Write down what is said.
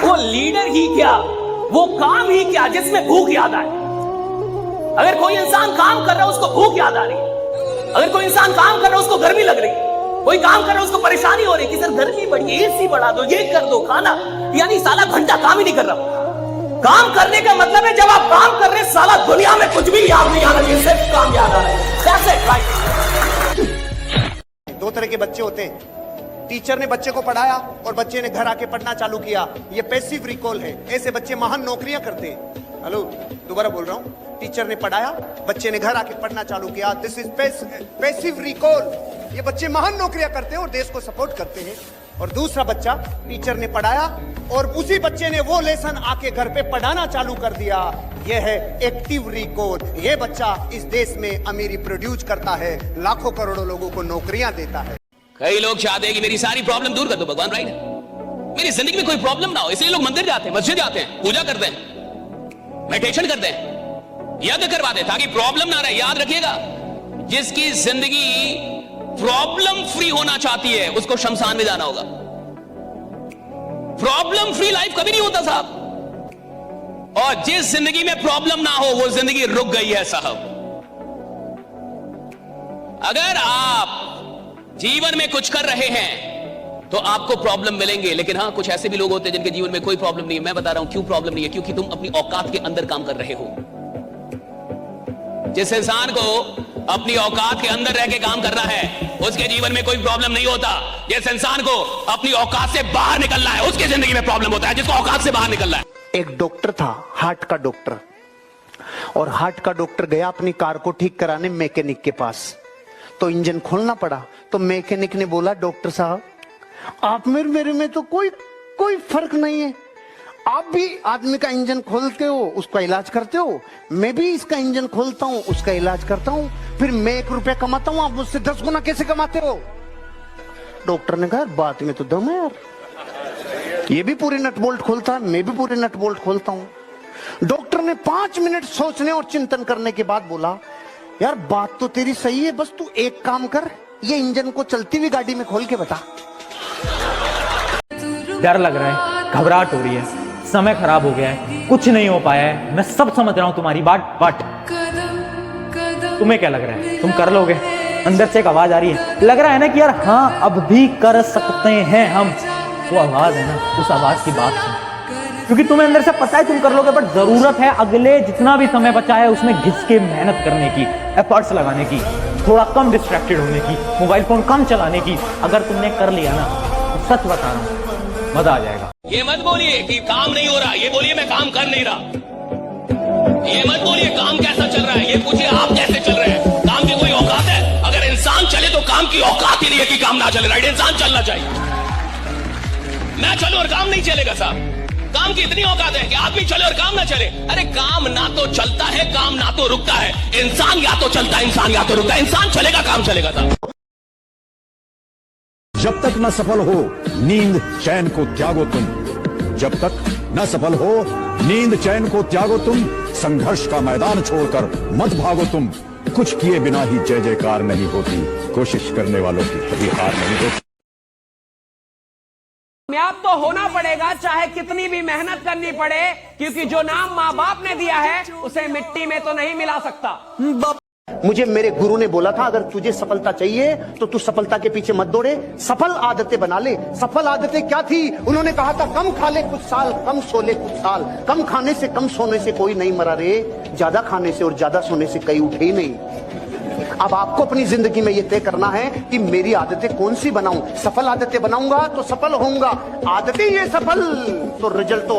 वो लीडर ही क्या, वो काम ही क्या जिसमें भूख याद आए। अगर कोई इंसान काम कर रहा है उसको भूख याद आ रही है, अगर कोई इंसान काम कर रहा है उसको गर्मी लग रही है, कोई काम कर रहा है उसको परेशानी हो रही है कि सर गर्मी बढ़ी है, एसी बढ़ा दो, ये कर दो, खाना, यानी साला घंटा काम ही नहीं कर रहा। काम करने का मतलब है जब आप काम कर रहे हैं साला दुनिया में कुछ भी याद नहीं आ रहा है, सिर्फ काम याद आ रहा है। दो तरह के बच्चे होते हैं, टीचर ने बच्चे को पढ़ाया और बच्चे ने घर आके पढ़ना चालू किया, ये पैसिव रिकॉल है। ऐसे बच्चे महान नौकरियां करते हैं। हेलो, दोबारा बोल रहा हूं, टीचर ने पढ़ाया, बच्चे ने घर आके पढ़ना चालू किया, दिस इज पैसिव रिकॉल। ये बच्चे महान नौकरियां करते हैं और देश को सपोर्ट करते हैं। और दूसरा बच्चा, टीचर ने पढ़ाया और उसी बच्चे ने वो लेसन आके घर पे पढ़ाना चालू कर दिया, ये है एक्टिव रिकॉल। ये बच्चा इस देश में अमीरी प्रोड्यूस करता है, लाखों करोड़ों लोगों को नौकरियां देता है। कई लोग चाहते हैं कि मेरी सारी प्रॉब्लम दूर कर दो भगवान, राइट? मेरी जिंदगी में कोई प्रॉब्लम ना हो, इसलिए लोग मंदिर जाते हैं, मस्जिद जाते हैं, पूजा करते हैं, मेडिटेशन करते हैं, यज्ञ करवाते हैं ताकि प्रॉब्लम ना रहे। याद रखिएगा, जिसकी जिंदगी प्रॉब्लम फ्री होना चाहती है उसको शमशान में जाना होगा। प्रॉब्लम फ्री लाइफ कभी नहीं होता साहब, और जिस जिंदगी में प्रॉब्लम ना हो वो जिंदगी रुक गई है साहब। अगर आप जीवन में कुछ कर रहे हैं तो आपको प्रॉब्लम मिलेंगे, लेकिन हां कुछ ऐसे भी लोग होते हैं जिनके जीवन में कोई प्रॉब्लम नहीं है। मैं बता रहा हूं क्यों प्रॉब्लम नहीं है, क्योंकि तुम अपनी औकात के अंदर काम कर रहे हो। जिस इंसान को अपनी औकात के अंदर रह के काम करना है उसके जीवन में कोई प्रॉब्लम नहीं होता। जिस इंसान को अपनी औकात से बाहर निकलना है उसकी जिंदगी में प्रॉब्लम होता है, जिसको औकात से बाहर निकलना है। एक डॉक्टर था, हार्ट का डॉक्टर, और हार्ट का डॉक्टर गया अपनी कार को ठीक कराने मैकेनिक के पास, तो इंजन खोलना पड़ा। तो मैकेनिक ने बोला, डॉक्टर साहब आप मेरे में तो कोई फर्क नहीं है, आप भी आदमी का इंजन खोलते हो उसका इलाज करते हो, मैं भी इसका इंजन खोलता हूं उसका इलाज करता हूं, फिर मैं 1 रुपया कमाता हूं, आप मुझसे 10 गुना कैसे कमाते हो? डॉक्टर ने कहा, बात में तो दम है यार, ये भी पूरे नट बोल्ट खोलता है, मैं भी पूरे नट बोल्ट खोलता हूं। डॉक्टर ने 5 मिनट सोचने और चिंतन करने के बाद बोला, यार बात तो तेरी सही है, बस तू एक काम कर, ये इंजन को चलती हुई गाड़ी में खोल के बता। डर लग रहा है, घबराहट हो रही है, समय खराब हो गया है, कुछ नहीं हो पाया है, मैं सब समझ रहा हूं तुम्हारी बात, बट तुम्हें क्या लग रहा है, तुम कर लोगे? अंदर से एक आवाज आ रही है, लग रहा है ना कि यार हाँ अब भी कर सकते हैं हम। वो आवाज है ना, उस आवाज की बात सुन, क्योंकि तुम्हें अंदर से पता है तुम कर लोगे, बट जरूरत है अगले जितना भी समय बचा है उसमें घिस के मेहनत करने की, एफर्ट्स लगाने की, थोड़ा कम डिस्ट्रैक्टेड होने की, मोबाइल फोन कम चलाने की। अगर तुमने कर लिया ना तो सच बता रहा हूं मजा आ जाएगा। ये मत बोलिए कि काम नहीं हो रहा, ये बोलिए मैं काम कर नहीं रहा। ये मत बोलिए काम कैसा चल रहा है, ये पूछिए आप कैसे चल रहे हैं। काम की कोई औकात है? अगर इंसान चले तो काम की औकात ही नहीं है कि काम ना चले, राइट? इंसान चलना चाहिए। मैं चलूं और काम नहीं चलेगा साहब? काम की इतनी औकात है कि आदमी चले और काम ना चले? अरे काम ना तो चलता है, काम ना तो रुकता है। इंसान या तो चलता है, इंसान या तो रुकता है। इंसान चलेगा, काम चलेगा साहब। जब तक न सफल हो नींद चैन को त्यागो तुम, जब तक न सफल हो नींद चैन को त्यागो तुम, संघर्ष का मैदान छोड़कर मत भागो तुम। कुछ किए बिना ही जय जयकार नहीं होती, कोशिश करने वालों की कभी हार नहीं होती। कामयाब तो होना पड़ेगा चाहे कितनी भी मेहनत करनी पड़े, क्योंकि जो नाम माँ बाप ने दिया है उसे मिट्टी में तो नहीं मिला सकता। मुझे मेरे गुरु ने बोला था, अगर तुझे सफलता चाहिए तो तू सफलता के पीछे मत दौड़े, सफल आदतें बना ले। सफल आदतें क्या थी? उन्होंने कहा था, कम खा ले कुछ साल, कम सो ले कुछ साल। कम खाने से कम सोने से कोई नहीं मरा रे, ज्यादा खाने से और ज्यादा सोने से कई उठे ही नहीं। अब आपको अपनी जिंदगी में यह तय करना है कि मेरी आदतें कौन सी बनाऊं। सफल आदतें बनाऊंगा तो सफल होऊंगा, आदतें ये सफल तो रिजल्ट तो